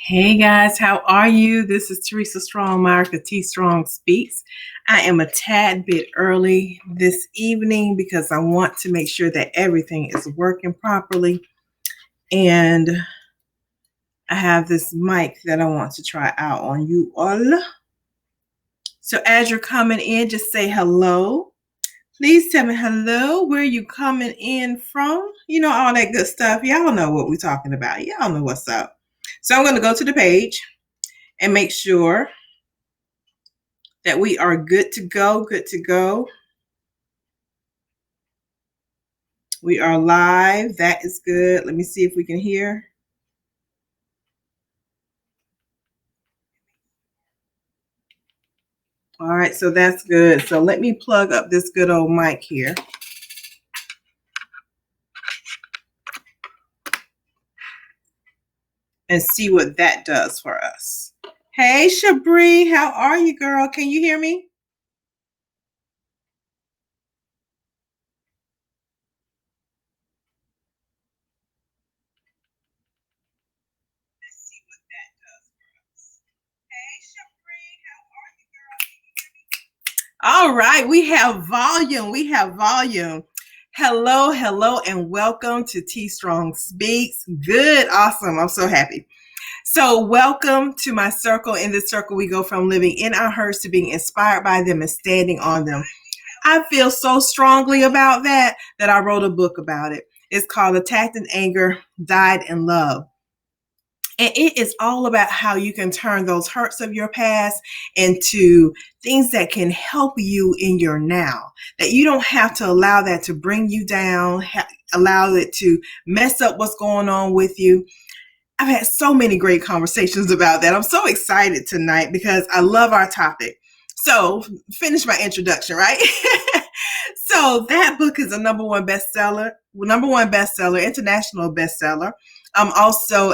Hey guys, how are you? This is Teresa Strong-Myrick of T Strong Speaks. I am a tad bit early this evening because I want to make sure that everything is working properly. And I have this mic that I want to try out on you all. So as you're coming in, just say hello. Please tell me hello. Where are you coming in from? You know, all that good stuff. Y'all know what we're talking about. Y'all know what's up. So I'm going to go to the page and make sure that we are good to go, good to go. We are live. That is good. Let me see if we can hear. All right, so that's good. So let me plug up this good old mic here. And see what that does for us. Hey, Shabri, how are you, girl? Can you hear me? Let's see what that does for us. Hey, Shabri, how are you, girl? Can you hear me? All right, we have volume. We have volume. Hello, hello, and welcome to T Strong Speaks. Good, awesome. I'm so happy. So welcome to my circle. In this circle, we go from living in our hurts to being inspired by them and standing on them. I feel so strongly about that I wrote a book about it. It's called Attacked in Anger, Died in Love. And it is all about how you can turn those hurts of your past into things that can help you in your now. That you don't have to allow that to bring you down, allow it to mess up what's going on with you. I've had so many great conversations about that. I'm so excited tonight because I love our topic. So, finish my introduction, right? So, that book is a number one bestseller, international bestseller. I'm also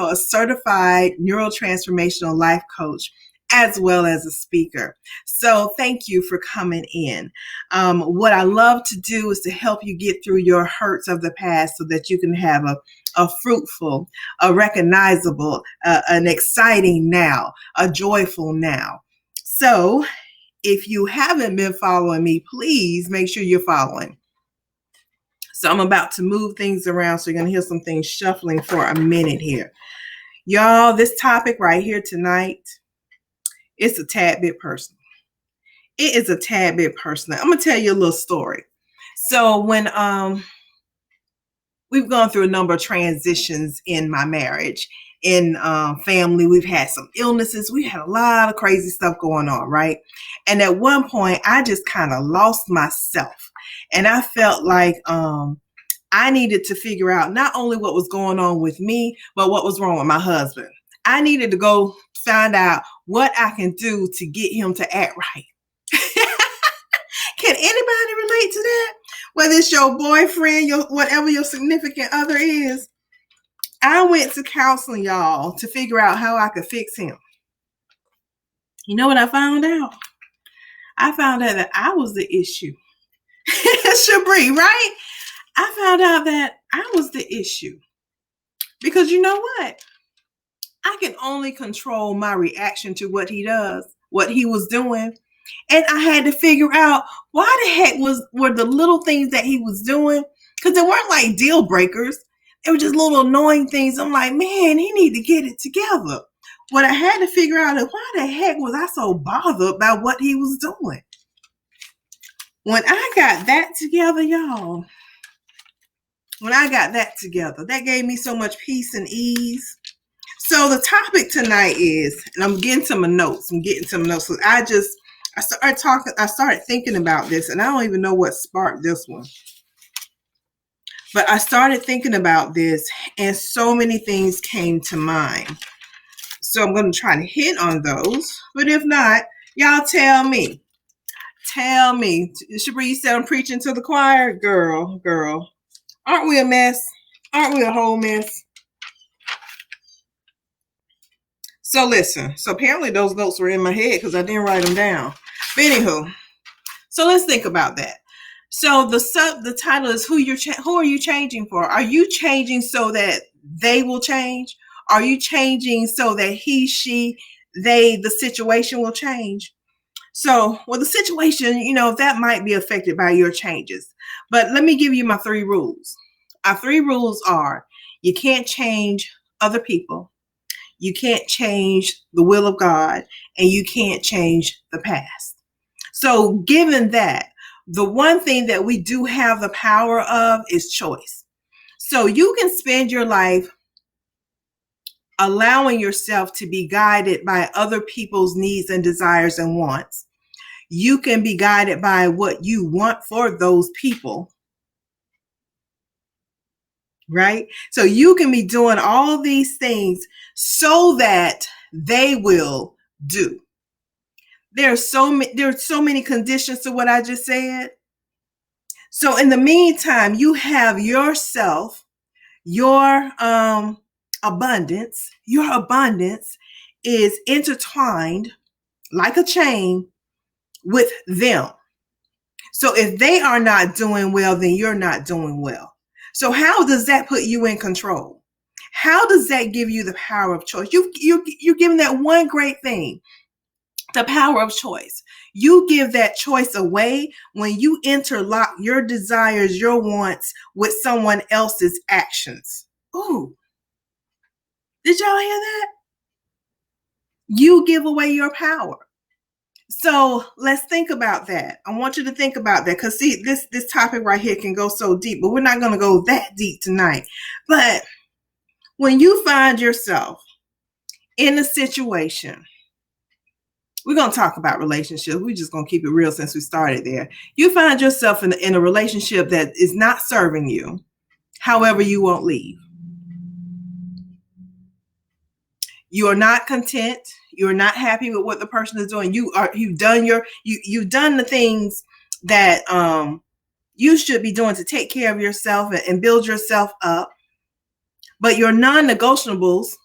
a certified neurotransformational life coach as well as a speaker. So thank you for coming in. What I love to do is to help you get through your hurts of the past so that you can have a fruitful, a recognizable, an exciting now, a joyful now. So if you haven't been following me, please make sure you're following. So I'm about to move things around. So you're going to hear some things shuffling for a minute here. Y'all, this topic right here tonight, it's a tad bit personal. It is a tad bit personal. I'm going to tell you a little story. So when we've gone through a number of transitions in my marriage, in family, we've had some illnesses. We had a lot of crazy stuff going on, right? And at one point, I just kind of lost myself. And I felt like I needed to figure out not only what was going on with me, but what was wrong with my husband. I needed to go find out what I can do to get him to act right. Can anybody relate to that? Whether it's your boyfriend, whatever your significant other is. I went to counseling, y'all, to figure out how I could fix him. You know what I found out? I found out that I was the issue. Shabri, right? I found out that I was the issue. Because you know what? I can only control my reaction to what he does, what he was doing. And I had to figure out why the heck were the little things that he was doing, because they weren't like deal breakers. They were just little annoying things. I'm like, man, he need to get it together. What I had to figure out is why the heck was I so bothered by what he was doing? When I got that together, y'all, that gave me so much peace and ease. So the topic tonight is, and I'm getting to my notes. I started thinking about this, and I don't even know what sparked this one. But I started thinking about this, and so many things came to mind. So I'm going to try to hit on those. But if not, y'all tell me. Tell me. Shabri, you said I'm preaching to the choir? Girl. Aren't we a mess? Aren't we a whole mess? So listen. So apparently those notes were in my head because I didn't write them down. But anywho, so let's think about that. So the title is who are you changing for? Are you changing so that they will change? Are you changing so that he, she, they, the situation will change? So, well, the situation, that might be affected by your changes. But let me give you my 3 rules. Our 3 rules are: you can't change other people, you can't change the will of God, and you can't change the past. So, given that, the one thing that we do have the power of is choice. So, you can spend your life allowing yourself to be guided by other people's needs and desires and wants. You can be guided by what you want for those people, right? So you can be doing all these things so that they will do. There's so many conditions to what I just said. So in the meantime, you have yourself, your abundance. Your abundance is intertwined like a chain with them. So if they are not doing well, then you're not doing well. So how does that put you in control? How does that give you the power of choice? You're given that one great thing, the power of choice. You give that choice away when you interlock your desires, your wants with someone else's actions. Ooh, did y'all hear that? You give away your power. So let's think about that. I want you to think about that, because see, this topic right here can go so deep, but we're not going to go that deep tonight. But when you find yourself in a situation, we're going to talk about relationships. We're just going to keep it real since we started there. You find yourself in a relationship that is not serving you. However, you won't leave. You are not content. You're not happy with what the person is doing. You've done the things that you should be doing to take care of yourself and build yourself up. But your non-negotiables,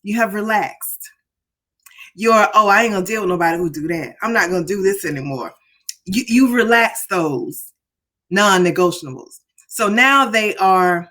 you have relaxed. I ain't gonna deal with nobody who do that. I'm not gonna do this anymore. You've relaxed those non-negotiables. So now they are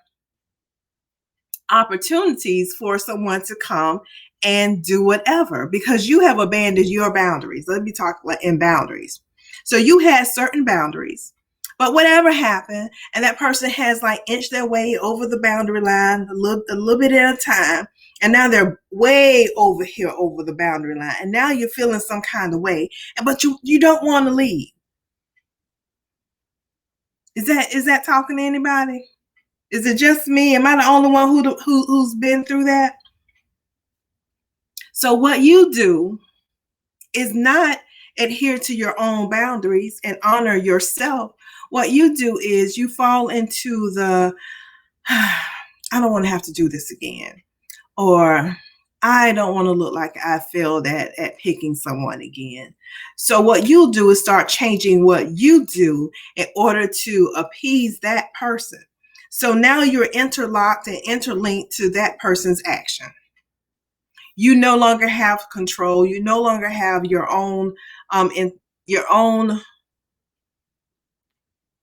opportunities for someone to come and do whatever, because you have abandoned your boundaries. Let me talk in boundaries. So you had certain boundaries, but whatever happened, and that person has inched their way over the boundary line a little bit at a time, and now they're way over here over the boundary line, and now you're feeling some kind of way, but you don't want to leave. Is that talking to anybody? Is it just me? Am I the only one who's been through that? So what you do is not adhere to your own boundaries and honor yourself. What you do is you fall into the, I don't want to have to do this again, or I don't want to look like I failed at picking someone again. So what you'll do is start changing what you do in order to appease that person. So now you're interlocked and interlinked to that person's action. You no longer have control. You no longer have your own, I don't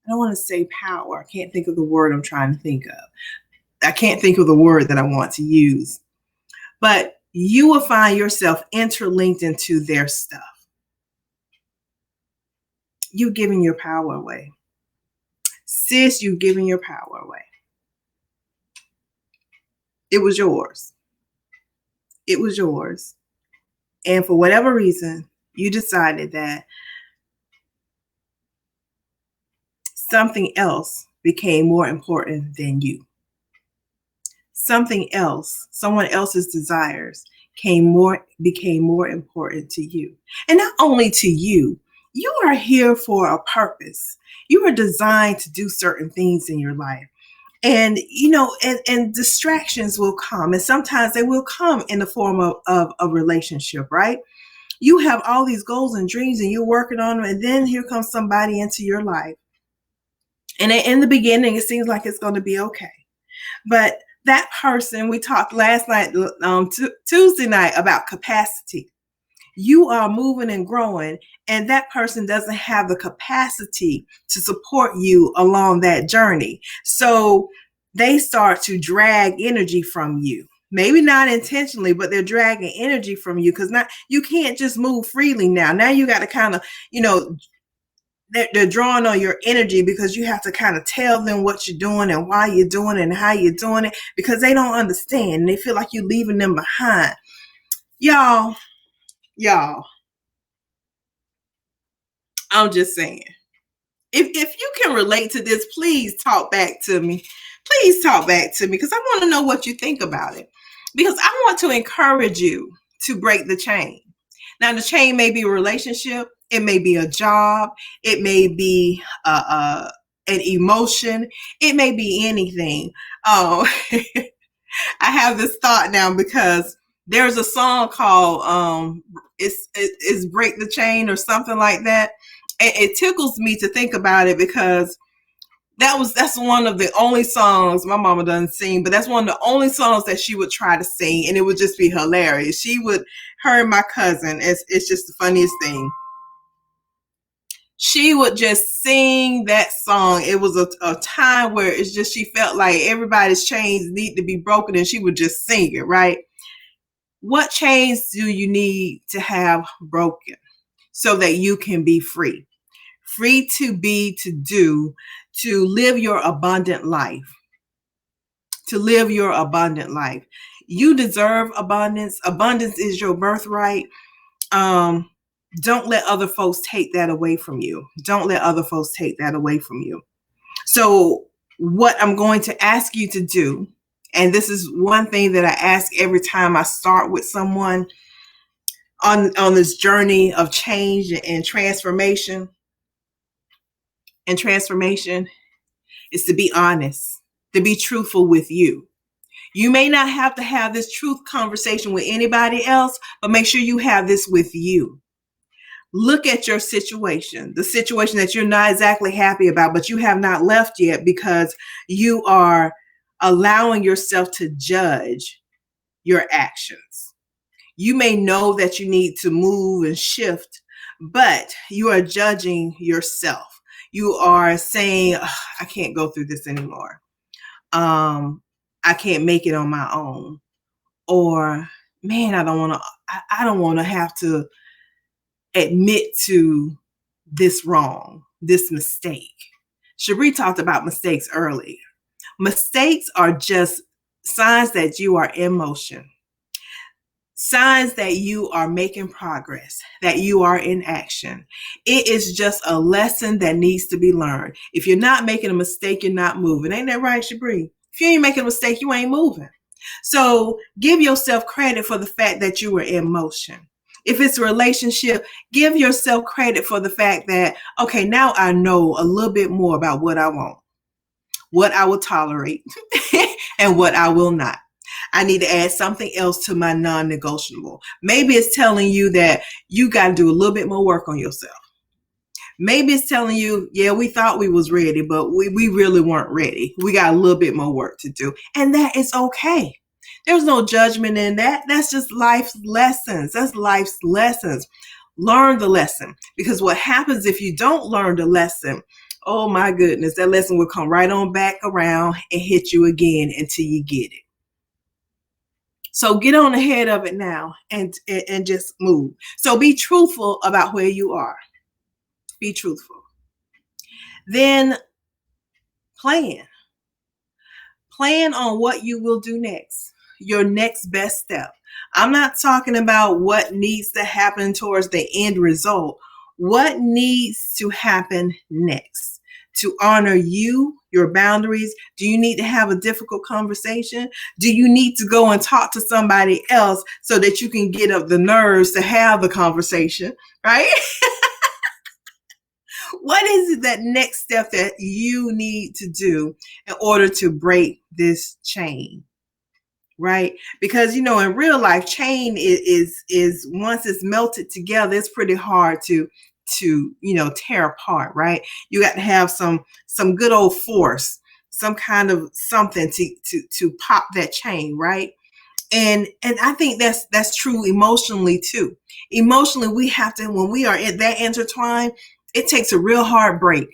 want to say power. I can't think of the word I'm trying to think of. I can't think of the word that I want to use. But you will find yourself interlinked into their stuff. You're giving your power away. Sis, you're giving your power away. It was yours. It was yours. And for whatever reason, you decided that something else became more important than you. Something else, someone else's desires became more important to you. And not only to you, you are here for a purpose. You are designed to do certain things in your life. And, and distractions will come. And sometimes they will come in the form of a relationship, right? You have all these goals and dreams and you're working on them. And then here comes somebody into your life. And in the beginning, it seems like it's going to be okay. But that person, we talked last night, Tuesday night, about capacity. You are moving and growing, and that person doesn't have the capacity to support you along that journey. So they start to drag energy from you. Maybe not intentionally, but they're dragging energy from you, because now you can't just move freely now. Now you got to kind of, they're drawing on your energy, because you have to kind of tell them what you're doing and why you're doing it and how you're doing it, because they don't understand and they feel like you're leaving them behind. Y'all, I'm just saying. If you can relate to this, please talk back to me. Please talk back to me, because I want to know what you think about it. Because I want to encourage you to break the chain. Now, the chain may be a relationship. It may be a job. It may be an emotion. It may be anything. Oh, I have this thought now, because there's a song called it's Break the Chain or something like that. It tickles me to think about it, because that's one of the only songs my mama doesn't sing, but that's one of the only songs that she would try to sing, and it would just be hilarious. Her and my cousin, it's just the funniest thing. She would just sing that song. It was a time where it's just, she felt like everybody's chains need to be broken, and she would just sing it, right? What chains do you need to have broken so that you can be free? Free to be, to do, to live your abundant life. To live your abundant life. You deserve abundance. Abundance is your birthright. Don't let other folks take that away from you. Don't let other folks take that away from you. So what I'm going to ask you to do, and this is one thing that I ask every time I start with someone on this journey of change and transformation, is to be honest, to be truthful with you. You may not have to have this truth conversation with anybody else, but make sure you have this with you. Look at your situation, the situation that you're not exactly happy about, but you have not left yet, because you are allowing yourself to judge your actions. You may know that you need to move and shift, but you are judging yourself. You are saying, I can't go through this anymore. I can't make it on my own. Or, man, I don't want to have to admit to this wrong, this mistake. Cherie talked about mistakes earlier. Mistakes are just signs that you are in motion. Signs that you are making progress, that you are in action. It is just a lesson that needs to be learned. If you're not making a mistake, you're not moving. Ain't that right, Cherie? If you ain't making a mistake, you ain't moving. So give yourself credit for the fact that you were in motion. If it's a relationship, give yourself credit for the fact that, okay, now I know a little bit more about what I want, what I will tolerate, and what I will not. I need to add something else to my non-negotiable. Maybe it's telling you that you got to do a little bit more work on yourself. Maybe it's telling you, yeah, we thought we was ready, but we really weren't ready. We got a little bit more work to do. And that is okay. There's no judgment in that. That's just life's lessons. That's life's lessons. Learn the lesson. Because what happens if you don't learn the lesson, oh my goodness, that lesson will come right on back around and hit you again until you get it. So get on ahead of it now and just move. So be truthful about where you are. Be truthful. Then plan. Plan on what you will do next. Your next best step. I'm not talking about what needs to happen towards the end result. What needs to happen next? To honor you, your boundaries? Do you need to have a difficult conversation? Do you need to go and talk to somebody else so that you can get up the nerves to have the conversation, right? What is it, that next step that you need to do in order to break this chain? Right? Because, in real life, chain is once it's melted together, it's pretty hard to tear apart, right? You got to have some good old force, some kind of something to pop that chain, right? And I think that's true emotionally too. Emotionally, we have to, when we are that intertwined, it takes a real hard break,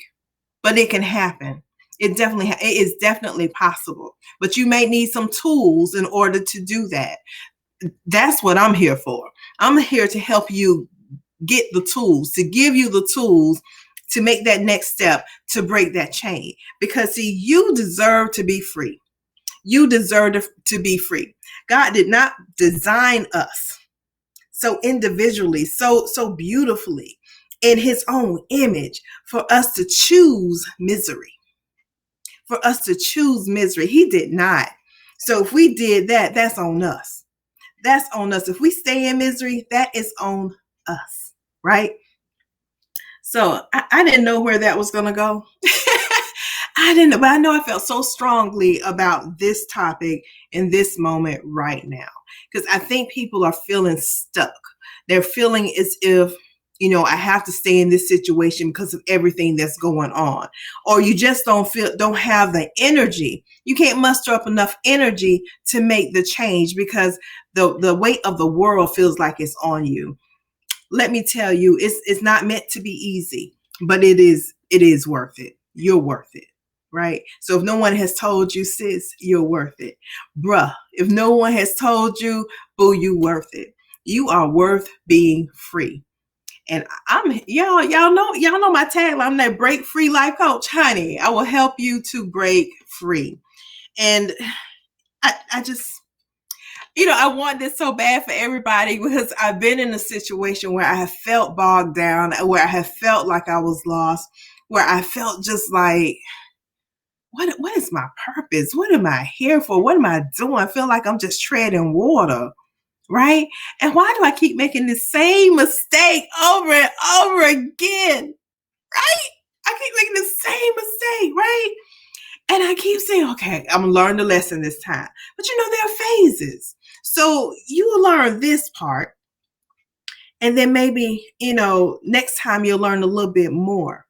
but it can happen. It is definitely possible, but you may need some tools in order to do that. That's what I'm here for. I'm here to help you get the tools, to give you the tools to make that next step, to break that chain. Because see, you deserve to be free. You deserve to be free. God did not design us so individually, so beautifully in his own image for us to choose misery. For us to choose misery. He did not. So if we did that, that's on us. That's on us. If we stay in misery, that is on us, right? So I didn't know where that was going to go. I didn't know, but I know I felt so strongly about this topic in this moment right now, because I think people are feeling stuck. They're feeling as if, I have to stay in this situation because of everything that's going on, or you just don't have the energy. You can't muster up enough energy to make the change because the weight of the world feels like it's on you. Let me tell you, it's not meant to be easy, but it is worth it. You're worth it, right? So if no one has told you, sis, you're worth it. Bruh, if no one has told you, boo, you worth it. You are worth being free. And I'm y'all know my tagline. I'm that break free life coach, honey. I will help you to break free. And I just, I want this so bad for everybody because I've been in a situation where I have felt bogged down, where I have felt like I was lost, where I felt just like, what is my purpose? What am I here for? What am I doing? I feel like I'm just treading water, right? And why do I keep making the same mistake over and over again, right? I keep making the same mistake, right? And I keep saying, okay, I'm going to learn the lesson this time. But there are phases. So you learn this part, and then maybe, next time you'll learn a little bit more.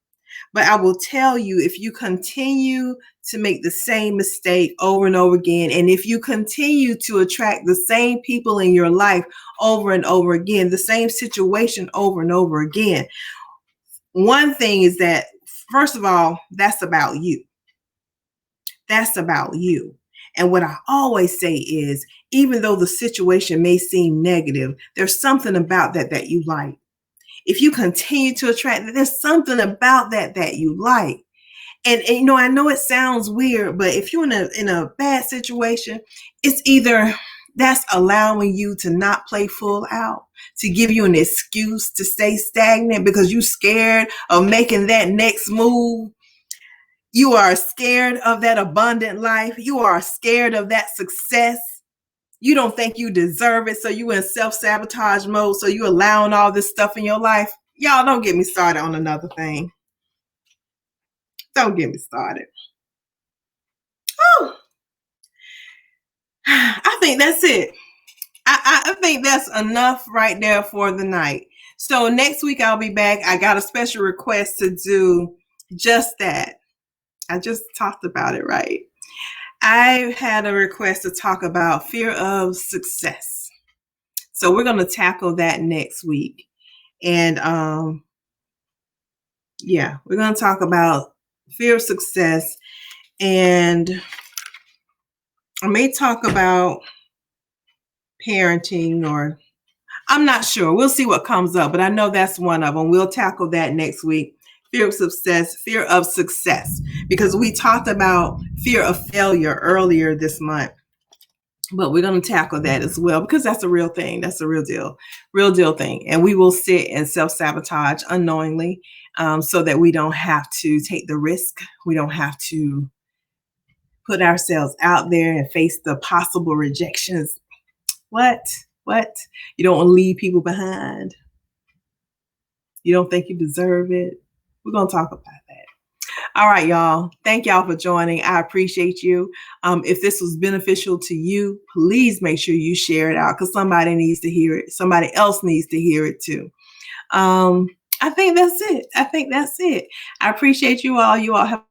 But I will tell you, if you continue to make the same mistake over and over again, and if you continue to attract the same people in your life over and over again, the same situation over and over again, one thing is that, first of all, that's about you. That's about you. And what I always say is, even though the situation may seem negative, there's something about that you like. If you continue to attract, there's something about that you like. And I know it sounds weird, but if you're in a bad situation, it's either that's allowing you to not play full out, to give you an excuse to stay stagnant because you're scared of making that next move. You are scared of that abundant life. You are scared of that success. You don't think you deserve it. So you in self-sabotage mode. So you allowing all this stuff in your life. Y'all, don't get me started on another thing. Don't get me started. Oh, I think that's it. I think that's enough right there for the night. So next week I'll be back. I got a special request to do just that. I just talked about it, right? I had a request to talk about fear of success. So we're going to tackle that next week. And we're going to talk about fear of success. And I may talk about parenting, or I'm not sure. We'll see what comes up, but I know that's one of them. We'll tackle that next week. Fear of success, because we talked about fear of failure earlier this month, but we're going to tackle that as well, because that's a real thing. That's a real deal thing. And we will sit and self-sabotage unknowingly, so that we don't have to take the risk. We don't have to put ourselves out there and face the possible rejections. What? You don't want to leave people behind. You don't think you deserve it. We're going to talk about that. All right, y'all. Thank y'all for joining. I appreciate you. If this was beneficial to you, please make sure you share it out, because somebody needs to hear it. Somebody else needs to hear it too. I think that's it. I appreciate you all. You all have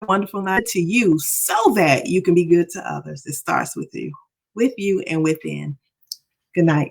a wonderful night to you, so that you can be good to others. It starts with you and within. Good night.